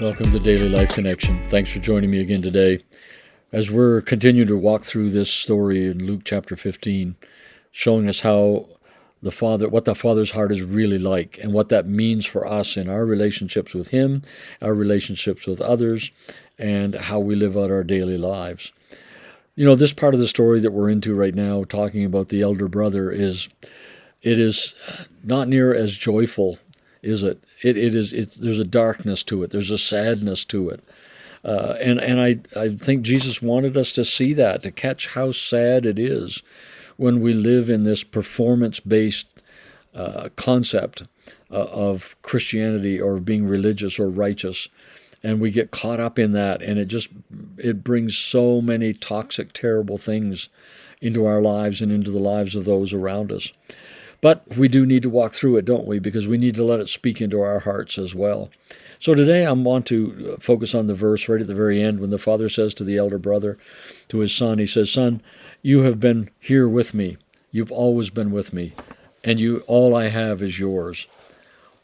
Welcome to Daily Life Connection. Thanks for joining me again today as we're continuing to walk through this story in Luke chapter 15, showing us how what the Father's heart is really like and what that means for us in our relationships with Him, our relationships with others, and how we live out our daily lives. You know, this part of the story that we're into right now, talking about the elder brother, it is not near as joyful, is it? There's a darkness to it. There's a sadness to it. And I think Jesus wanted us to see that, to catch how sad it is when we live in this performance-based concept of Christianity or being religious or righteous. And we get caught up in that, and it brings so many toxic, terrible things into our lives and into the lives of those around us. But we do need to walk through it, don't we? Because we need to let it speak into our hearts as well. So today I want to focus on the verse right at the very end when the father says to the elder brother, to his son, he says, "Son, you have been here with me. You've always been with me. And all I have is yours."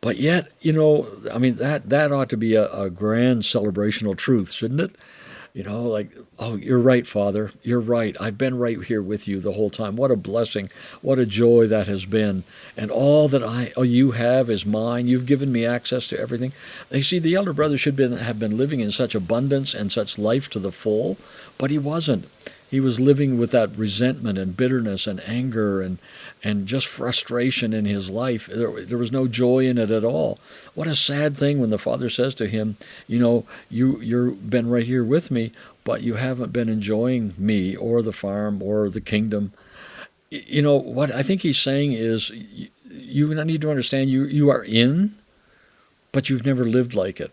But yet, that ought to be a grand celebrational truth, shouldn't it? Like, oh, you're right, Father. You're right. I've been right here with you the whole time. What a blessing. What a joy that has been. And all that you have is mine. You've given me access to everything. You see, the elder brother should have been living in such abundance and such life to the full, but he wasn't. He was living with that resentment and bitterness and anger and just frustration in his life. There was no joy in it at all. What a sad thing when the father says to him, you've been right here with me, but you haven't been enjoying me or the farm or the kingdom. What I think he's saying is, you need to understand you are in, but you've never lived like it.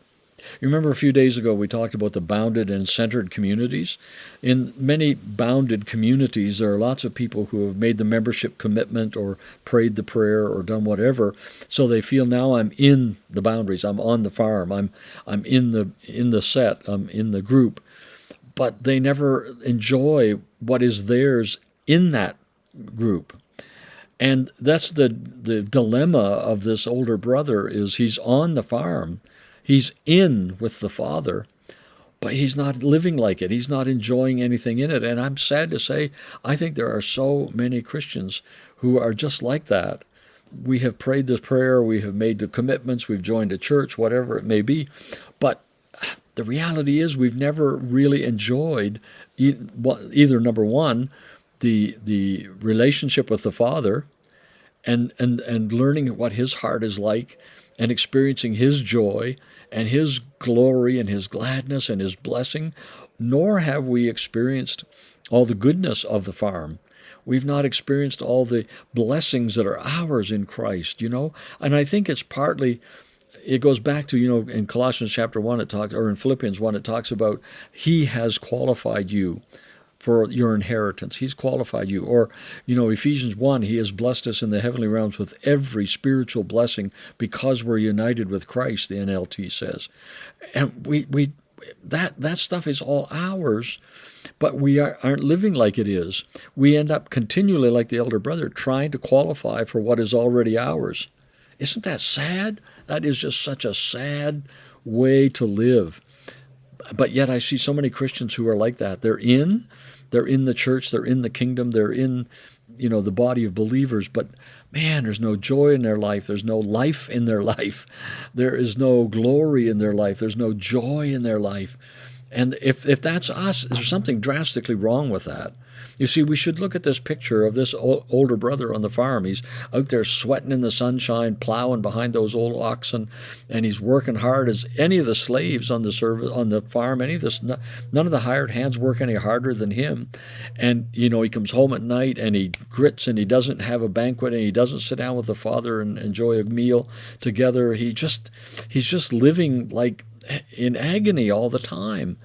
You remember a few days ago we talked about the bounded and centered communities. In many bounded communities, there are lots of people who have made the membership commitment or prayed the prayer or done whatever, so they feel now I'm in the boundaries. I'm on the farm. I'm in the set. I'm in the group, but they never enjoy what is theirs in that group. And that's the dilemma of this older brother. Is he's on the farm. He's in with the Father, but he's not living like it. He's not enjoying anything in it. And I'm sad to say, I think there are so many Christians who are just like that. We have prayed this prayer, we have made the commitments, we've joined a church, whatever it may be. But the reality is we've never really enjoyed either, number one, the relationship with the Father and learning what His heart is like and experiencing His joy and His glory and His gladness and His blessing, nor have we experienced all the goodness of the farm. We've not experienced all the blessings that are ours in Christ, And I think it goes back to, in Colossians chapter 1, or in Philippians 1, it talks about He has qualified you for your inheritance. He's qualified you. Or, Ephesians 1, He has blessed us in the heavenly realms with every spiritual blessing because we're united with Christ, the NLT says. And that stuff is all ours, but we aren't living like it is. We end up continually, like the elder brother, trying to qualify for what is already ours. Isn't that sad? That is just such a sad way to live. But yet I see so many Christians who are like that. They're in the church, they're in the kingdom, they're in, the body of believers, but man, there's no joy in their life, there's no life in their life, there is no glory in their life, there's no joy in their life. And if that's us, there's something drastically wrong with that. You see, we should look at this picture of this older brother on the farm. He's out there sweating in the sunshine, plowing behind those old oxen, and he's working hard as any of the slaves on the farm. None of the hired hands work any harder than him. And he comes home at night and he grits, and he doesn't have a banquet, and he doesn't sit down with the Father and enjoy a meal together. He's just living like in agony all the time.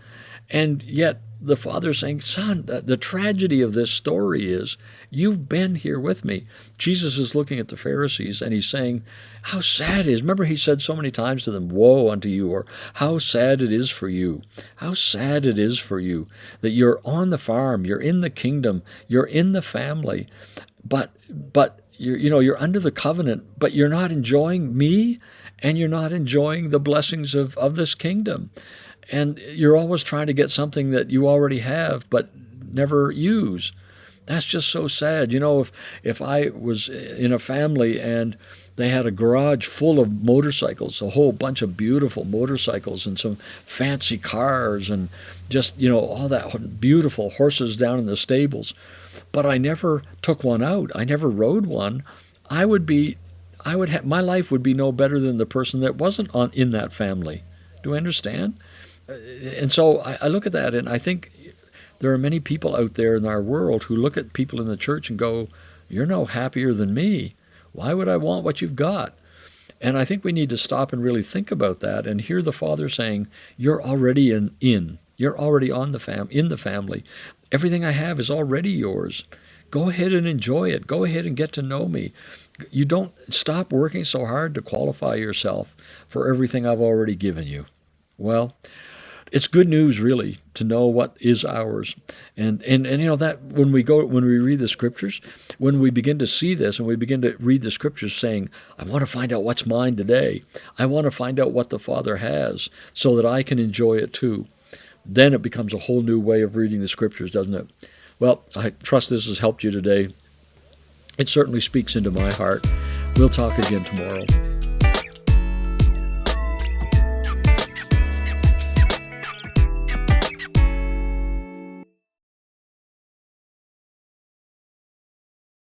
And yet the Father's saying, "Son, the tragedy of this story is you've been here with me." Jesus is looking at the Pharisees and He's saying, how sad it is. Remember, He said so many times to them, "Woe unto you," or "How sad it is for you. How sad it is for you that you're on the farm, you're in the kingdom, you're in the family, but you're under the covenant, but you're not enjoying me, and you're not enjoying the blessings of this kingdom. And you're always trying to get something that you already have but never use. That's just so sad. If I was in a family and they had a garage full of motorcycles, a whole bunch of beautiful motorcycles and some fancy cars and just, all that beautiful horses down in the stables, but I never took one out, I never rode one, I would have, my life would be no better than the person that wasn't in that family. Do I understand? And so I look at that and I think there are many people out there in our world who look at people in the church and go, "You're no happier than me. Why would I want what you've got?" And I think we need to stop and really think about that and hear the Father saying, "You're already in. You're already in the family. Everything I have is already yours. Go ahead and enjoy it. Go ahead and get to know me. You don't stop working so hard to qualify yourself for everything I've already given you." Well, it's good news, really, to know what is ours, and that when we read the scriptures, when we begin to see this and we begin to read the scriptures, saying, "I want to find out what's mine today. I want to find out what the Father has, so that I can enjoy it too." Then it becomes a whole new way of reading the scriptures, doesn't it? Well, I trust this has helped you today. It certainly speaks into my heart. We'll talk again tomorrow.